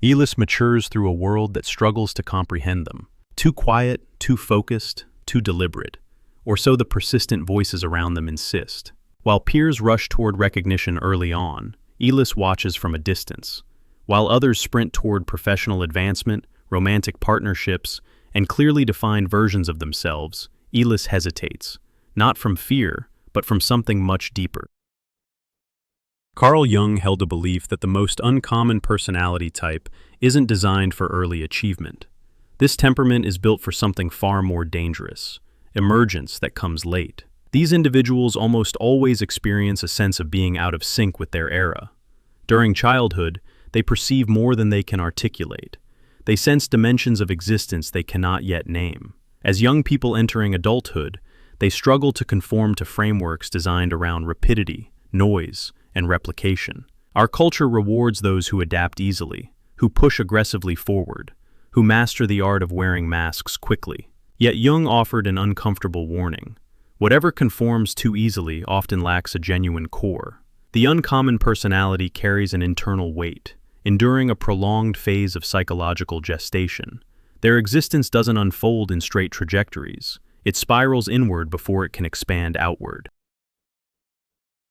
Elis matures through a world that struggles to comprehend them. Too quiet, too focused, too deliberate. Or so the persistent voices around them insist. While peers rush toward recognition early on, Elis watches from a distance. While others sprint toward professional advancement, romantic partnerships, and clearly defined versions of themselves, Elis hesitates, not from fear, but from something much deeper. Carl Jung held a belief that the most uncommon personality type isn't designed for early achievement. This temperament is built for something far more dangerous, emergence that comes late. These individuals almost always experience a sense of being out of sync with their era. During childhood, they perceive more than they can articulate. They sense dimensions of existence they cannot yet name. As young people entering adulthood, they struggle to conform to frameworks designed around rapidity, noise, and replication. Our culture rewards those who adapt easily, who push aggressively forward, who master the art of wearing masks quickly. Yet Jung offered an uncomfortable warning. Whatever conforms too easily often lacks a genuine core. The uncommon personality carries an internal weight, enduring a prolonged phase of psychological gestation. Their existence doesn't unfold in straight trajectories. It spirals inward before it can expand outward.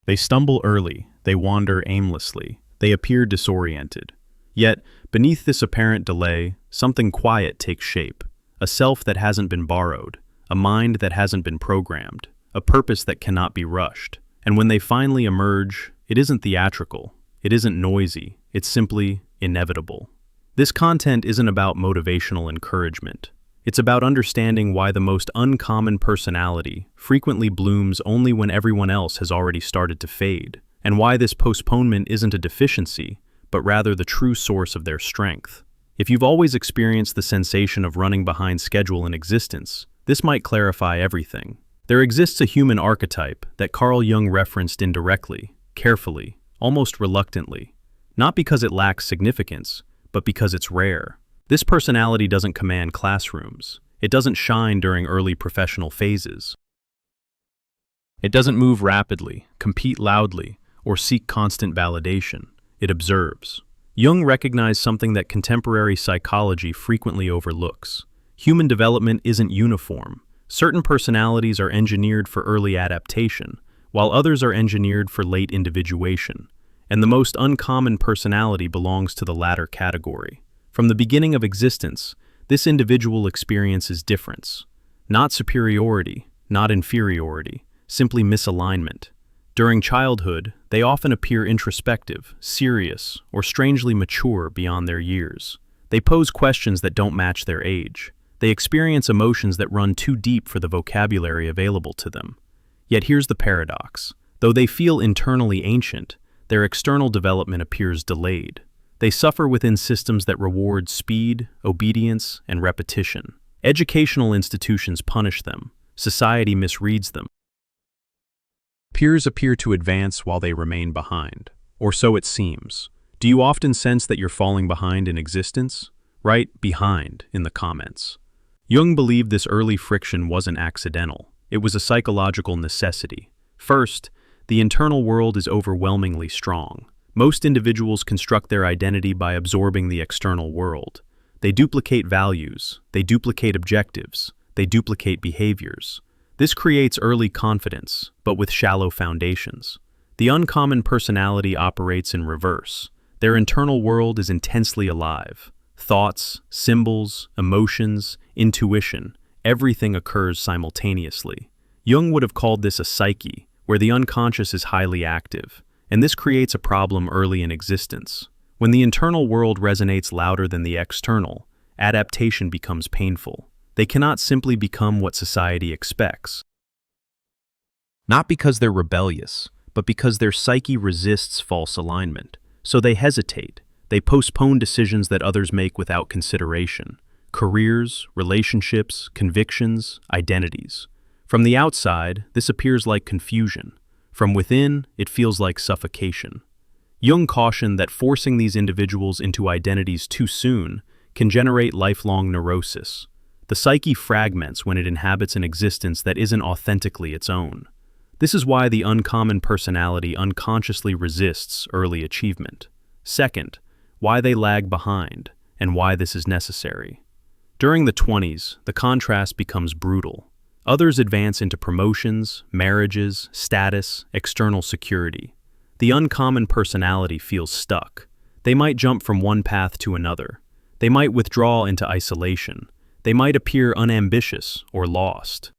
They stumble early, they wander aimlessly, they appear disoriented. Yet, beneath this apparent delay, something quiet takes shape, a self that hasn't been borrowed, a mind that hasn't been programmed, a purpose that cannot be rushed. And when they finally emerge, it isn't theatrical, it isn't noisy, it's simply inevitable. This content isn't about motivational encouragement. It's about understanding why the most uncommon personality frequently blooms only when everyone else has already started to fade, and why this postponement isn't a deficiency, but rather the true source of their strength. If you've always experienced the sensation of running behind schedule in existence, this might clarify everything. There exists a human archetype that Carl Jung referenced indirectly, carefully, almost reluctantly, not because it lacks significance, but because it's rare. This personality doesn't command classrooms. It doesn't shine during early professional phases. It doesn't move rapidly, compete loudly, or seek constant validation. It observes. Jung recognized something that contemporary psychology frequently overlooks. Human development isn't uniform. Certain personalities are engineered for early adaptation, while others are engineered for late individuation. And the most uncommon personality belongs to the latter category. From the beginning of existence, this individual experiences difference. Not superiority, not inferiority, simply misalignment. During childhood, they often appear introspective, serious, or strangely mature beyond their years. They pose questions that don't match their age. They experience emotions that run too deep for the vocabulary available to them. Yet here's the paradox. Though they feel internally ancient, their external development appears delayed. They suffer within systems that reward speed, obedience, and repetition. Educational institutions punish them. Society misreads them. Peers appear to advance while they remain behind. Or so it seems. Do you often sense that you're falling behind in existence? Write "behind" in the comments. Jung believed this early friction wasn't accidental. It was a psychological necessity. First, the internal world is overwhelmingly strong. Most individuals construct their identity by absorbing the external world. They duplicate values, they duplicate objectives, they duplicate behaviors. This creates early confidence, but with shallow foundations. The uncommon personality operates in reverse. Their internal world is intensely alive. Thoughts, symbols, emotions, intuition, everything occurs simultaneously. Jung would have called this a psyche, where the unconscious is highly active. And this creates a problem early in existence. When the internal world resonates louder than the external, adaptation becomes painful. They cannot simply become what society expects. Not because they're rebellious, but because their psyche resists false alignment. So they hesitate. They postpone decisions that others make without consideration. Careers, relationships, convictions, identities. From the outside, this appears like confusion. From within, it feels like suffocation. Jung cautioned that forcing these individuals into identities too soon can generate lifelong neurosis. The psyche fragments when it inhabits an existence that isn't authentically its own. This is why the uncommon personality unconsciously resists early achievement. Second, why they lag behind, and why this is necessary. During the 20s, the contrast becomes brutal. Others advance into promotions, marriages, status, external security. The uncommon personality feels stuck. They might jump from one path to another. They might withdraw into isolation. They might appear unambitious or lost.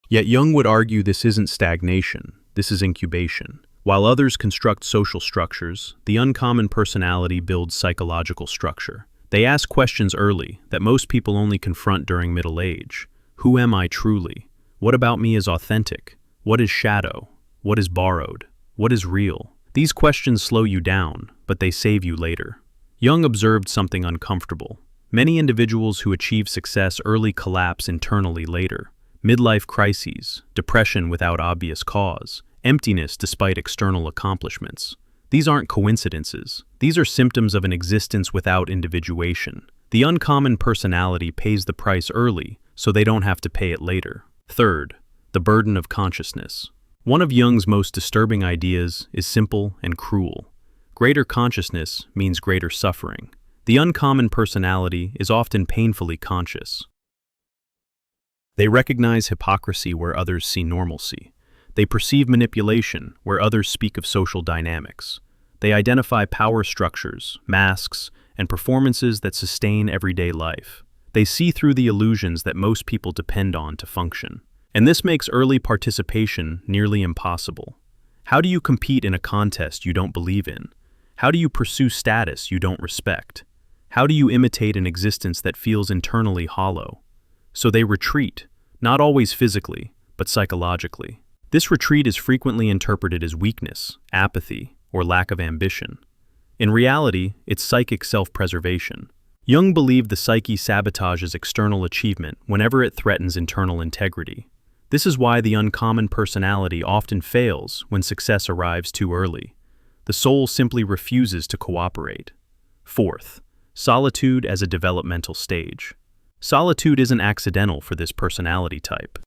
Yet Jung would argue this isn't stagnation, this is incubation. While others construct social structures, the uncommon personality builds psychological structure. They ask questions early that most people only confront during middle age. Who am I truly? What about me is authentic? What is shadow? What is borrowed? What is real? These questions slow you down, but they save you later. Jung observed something uncomfortable. Many individuals who achieve success early collapse internally later. Midlife crises, depression without obvious cause, emptiness despite external accomplishments. These aren't coincidences. These are symptoms of an existence without individuation. The uncommon personality pays the price early, so they don't have to pay it later. Third, the burden of consciousness. One of Jung's most disturbing ideas is simple and cruel. Greater consciousness means greater suffering. The uncommon personality is often painfully conscious. They recognize hypocrisy where others see normalcy. They perceive manipulation where others speak of social dynamics. They identify power structures, masks, and performances that sustain everyday life. They see through the illusions that most people depend on to function. And this makes early participation nearly impossible. How do you compete in a contest you don't believe in? How do you pursue status you don't respect? How do you imitate an existence that feels internally hollow? So they retreat, not always physically, but psychologically. This retreat is frequently interpreted as weakness, apathy, or lack of ambition. In reality, it's psychic self-preservation. Jung believed the psyche sabotages external achievement whenever it threatens internal integrity. This is why the uncommon personality often fails when success arrives too early. The soul simply refuses to cooperate. Fourth, solitude as a developmental stage. Solitude isn't accidental for this personality type.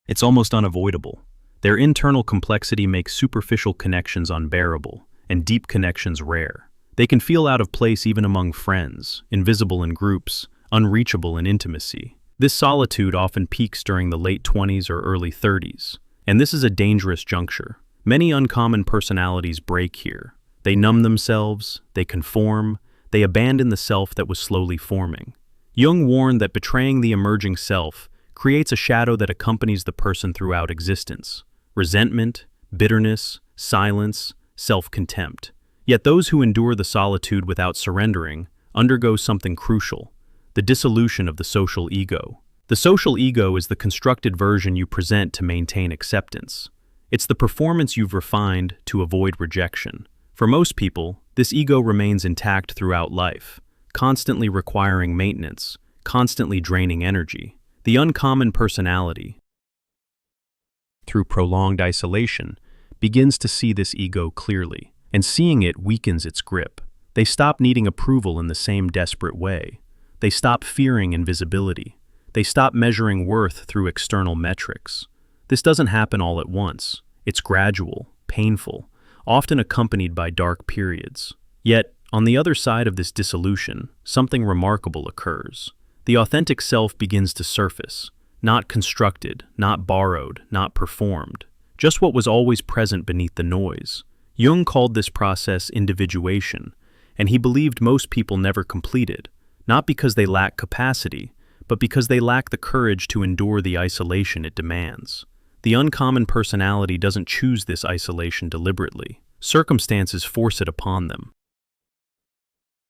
It's almost unavoidable. Their internal complexity makes superficial connections unbearable and deep connections rare. They can feel out of place even among friends, invisible in groups, unreachable in intimacy. This solitude often peaks during the late 20s or early 30s, and this is a dangerous juncture. Many uncommon personalities break here. They numb themselves, they conform, they abandon the self that was slowly forming. Jung warned that betraying the emerging self creates a shadow that accompanies the person throughout existence. Resentment, bitterness, silence, self-contempt. Yet those who endure the solitude without surrendering undergo something crucial: the dissolution of the social ego. The social ego is the constructed version you present to maintain acceptance. It's the performance you've refined to avoid rejection. For most people, this ego remains intact throughout life, constantly requiring maintenance, constantly draining energy. The uncommon personality, through prolonged isolation, begins to see this ego clearly, and seeing it weakens its grip. They stop needing approval in the same desperate way. They stop fearing invisibility. They stop measuring worth through external metrics. This doesn't happen all at once. It's gradual, painful, often accompanied by dark periods. Yet, on the other side of this dissolution, something remarkable occurs. The authentic self begins to surface, not constructed, not borrowed, not performed, just what was always present beneath the noise. Jung called this process individuation, and he believed most people never complete it, not because they lack capacity, but because they lack the courage to endure the isolation it demands. The uncommon personality doesn't choose this isolation deliberately. Circumstances force it upon them.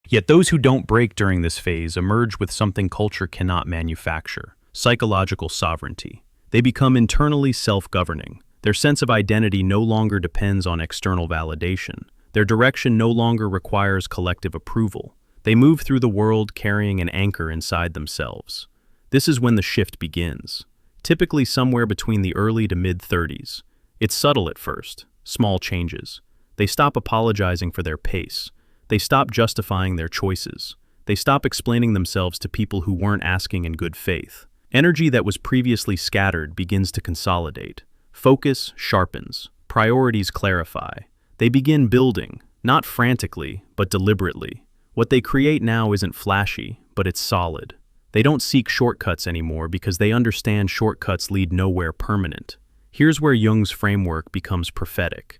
Yet those who don't break during this phase emerge with something culture cannot manufacture: psychological sovereignty. They become internally self-governing. Their sense of identity no longer depends on external validation. Their direction no longer requires collective approval. They move through the world carrying an anchor inside themselves. This is when the shift begins, typically somewhere between the early to mid-30s. It's subtle at first, small changes. They stop apologizing for their pace. They stop justifying their choices. They stop explaining themselves to people who weren't asking in good faith. Energy that was previously scattered begins to consolidate. Focus sharpens. Priorities clarify. They begin building, not frantically, but deliberately. What they create now isn't flashy, but it's solid. They don't seek shortcuts anymore because they understand shortcuts lead nowhere permanent. Here's where Jung's framework becomes prophetic.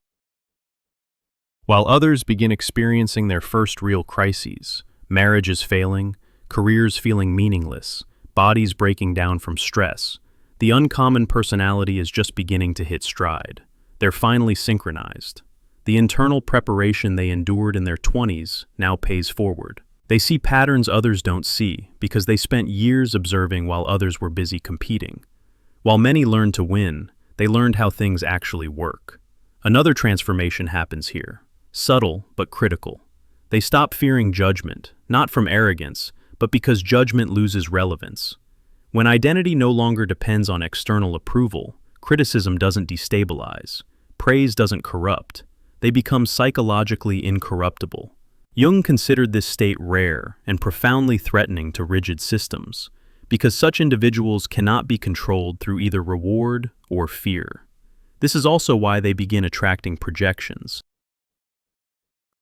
While others begin experiencing their first real crises, marriages failing, careers feeling meaningless, bodies breaking down from stress, the uncommon personality is just beginning to hit stride. They're finally synchronized. The internal preparation they endured in their 20s now pays forward. They see patterns others don't see because they spent years observing while others were busy competing. While many learned to win, they learned how things actually work. Another transformation happens here, subtle but critical. They stop fearing judgment, not from arrogance, but because judgment loses relevance. When identity no longer depends on external approval, criticism doesn't destabilize, praise doesn't corrupt. They become psychologically incorruptible. Jung considered this state rare and profoundly threatening to rigid systems, because such individuals cannot be controlled through either reward or fear. This is also why they begin attracting projections.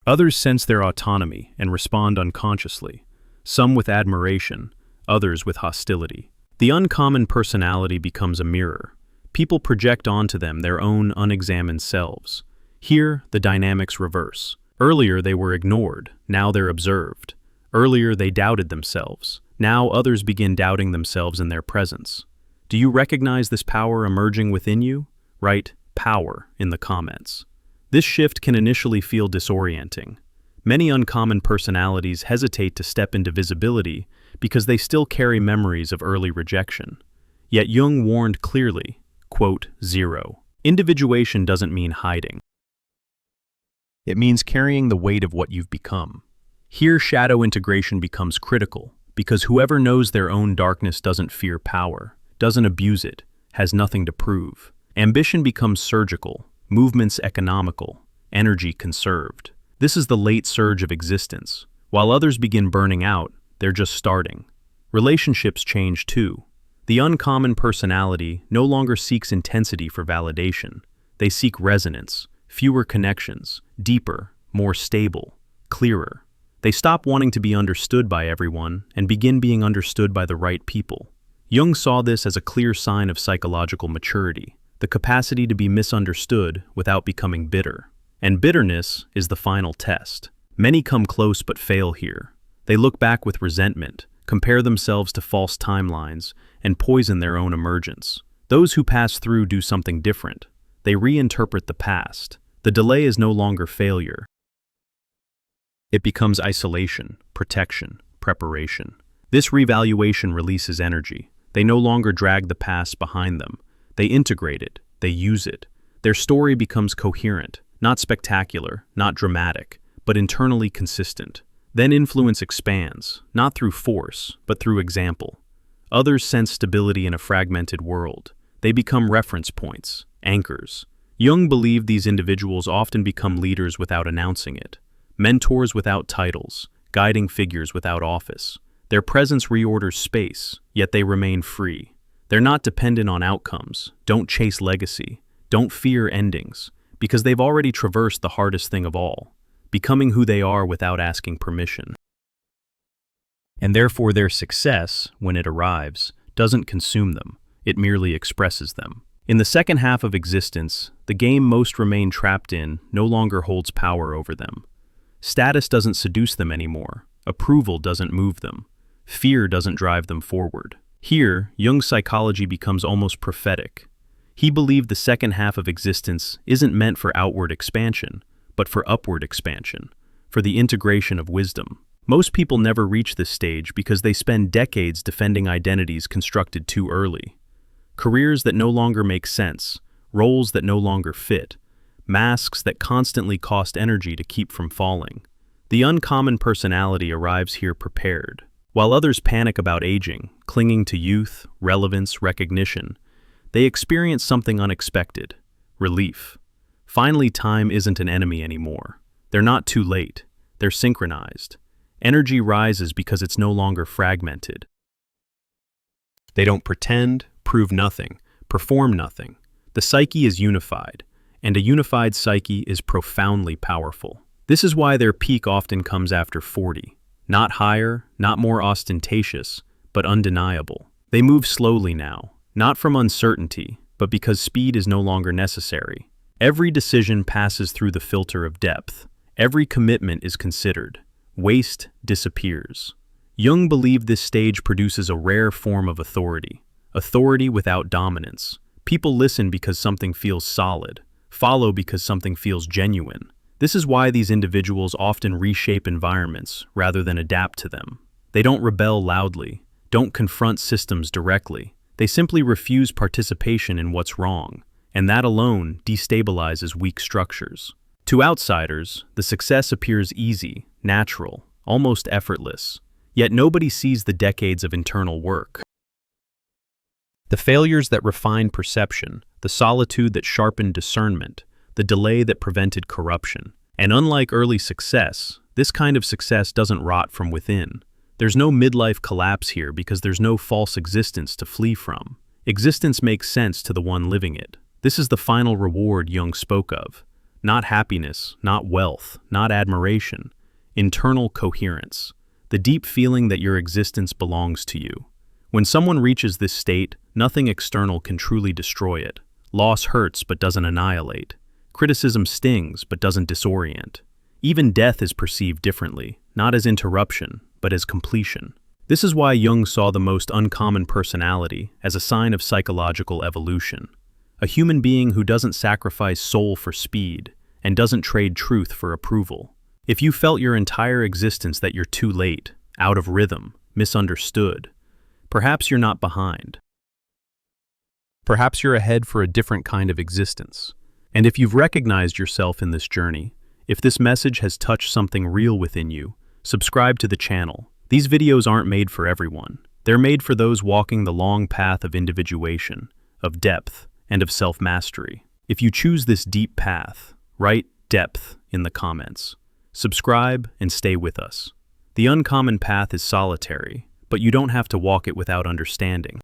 Others sense their autonomy and respond unconsciously, some with admiration, others with hostility. The uncommon personality becomes a mirror. People project onto them their own unexamined selves. Here, the dynamics reverse. Earlier they were ignored, now they're observed. Earlier they doubted themselves, now others begin doubting themselves in their presence. Do you recognize this power emerging within you? Write "power" in the comments. This shift can initially feel disorienting. Many uncommon personalities hesitate to step into visibility because they still carry memories of early rejection. Yet Jung warned clearly, quote, 0. Individuation doesn't mean hiding. It means carrying the weight of what you've become. Here, shadow integration becomes critical, because whoever knows their own darkness doesn't fear power, doesn't abuse it, has nothing to prove. Ambition becomes surgical, movements economical, energy conserved. This is the late surge of existence. While others begin burning out, they're just starting. Relationships change too. The uncommon personality no longer seeks intensity for validation. They seek resonance, fewer connections, deeper, more stable, clearer. They stop wanting to be understood by everyone and begin being understood by the right people. Jung saw this as a clear sign of psychological maturity, the capacity to be misunderstood without becoming bitter. And bitterness is the final test. Many come close but fail here. They look back with resentment, compare themselves to false timelines, and poison their own emergence. Those who pass through do something different. They reinterpret the past. The delay is no longer failure. It becomes isolation, protection, preparation. This revaluation releases energy. They no longer drag the past behind them. They integrate it. They use it. Their story becomes coherent, not spectacular, not dramatic, but internally consistent. Then influence expands, not through force, but through example. Others sense stability in a fragmented world. They become reference points, anchors. Jung believed these individuals often become leaders without announcing it, mentors without titles, guiding figures without office. Their presence reorders space, yet they remain free. They're not dependent on outcomes, don't chase legacy, don't fear endings, because they've already traversed the hardest thing of all, becoming who they are without asking permission. And therefore their success, when it arrives, doesn't consume them, it merely expresses them. In the second half of existence, the game most remain trapped in no longer holds power over them. Status doesn't seduce them anymore, approval doesn't move them, fear doesn't drive them forward. Here, Jung's psychology becomes almost prophetic. He believed the second half of existence isn't meant for outward expansion, but for upward expansion, for the integration of wisdom. Most people never reach this stage because they spend decades defending identities constructed too early. Careers that no longer make sense, roles that no longer fit, masks that constantly cost energy to keep from falling. The uncommon personality arrives here prepared. While others panic about aging, clinging to youth, relevance, recognition, they experience something unexpected: relief. Finally, time isn't an enemy anymore. They're not too late. They're synchronized. Energy rises because it's no longer fragmented. They don't pretend, prove nothing, perform nothing. The psyche is unified, and a unified psyche is profoundly powerful. This is why their peak often comes after 40. Not higher, not more ostentatious, but undeniable. They move slowly now, not from uncertainty, but because speed is no longer necessary. Every decision passes through the filter of depth. Every commitment is considered. Waste disappears. Jung believed this stage produces a rare form of authority. Authority without dominance. People listen because something feels solid, follow because something feels genuine. This is why these individuals often reshape environments rather than adapt to them. They don't rebel loudly, don't confront systems directly. They simply refuse participation in what's wrong, and that alone destabilizes weak structures. To outsiders, the success appears easy, natural, almost effortless. Yet nobody sees the decades of internal work. The failures that refined perception, the solitude that sharpened discernment, the delay that prevented corruption. And unlike early success, this kind of success doesn't rot from within. There's no midlife collapse here because there's no false existence to flee from. Existence makes sense to the one living it. This is the final reward Jung spoke of. Not happiness, not wealth, not admiration. Internal coherence. The deep feeling that your existence belongs to you. When someone reaches this state, nothing external can truly destroy it. Loss hurts but doesn't annihilate. Criticism stings but doesn't disorient. Even death is perceived differently, not as interruption, but as completion. This is why Jung saw the most uncommon personality as a sign of psychological evolution. A human being who doesn't sacrifice soul for speed and doesn't trade truth for approval. If you felt your entire existence that you're too late, out of rhythm, misunderstood, perhaps you're not behind. Perhaps you're ahead for a different kind of existence. And if you've recognized yourself in this journey, if this message has touched something real within you, subscribe to the channel. These videos aren't made for everyone. They're made for those walking the long path of individuation, of depth, and of self-mastery. If you choose this deep path, write depth in the comments. Subscribe and stay with us. The uncommon path is solitary, but you don't have to walk it without understanding.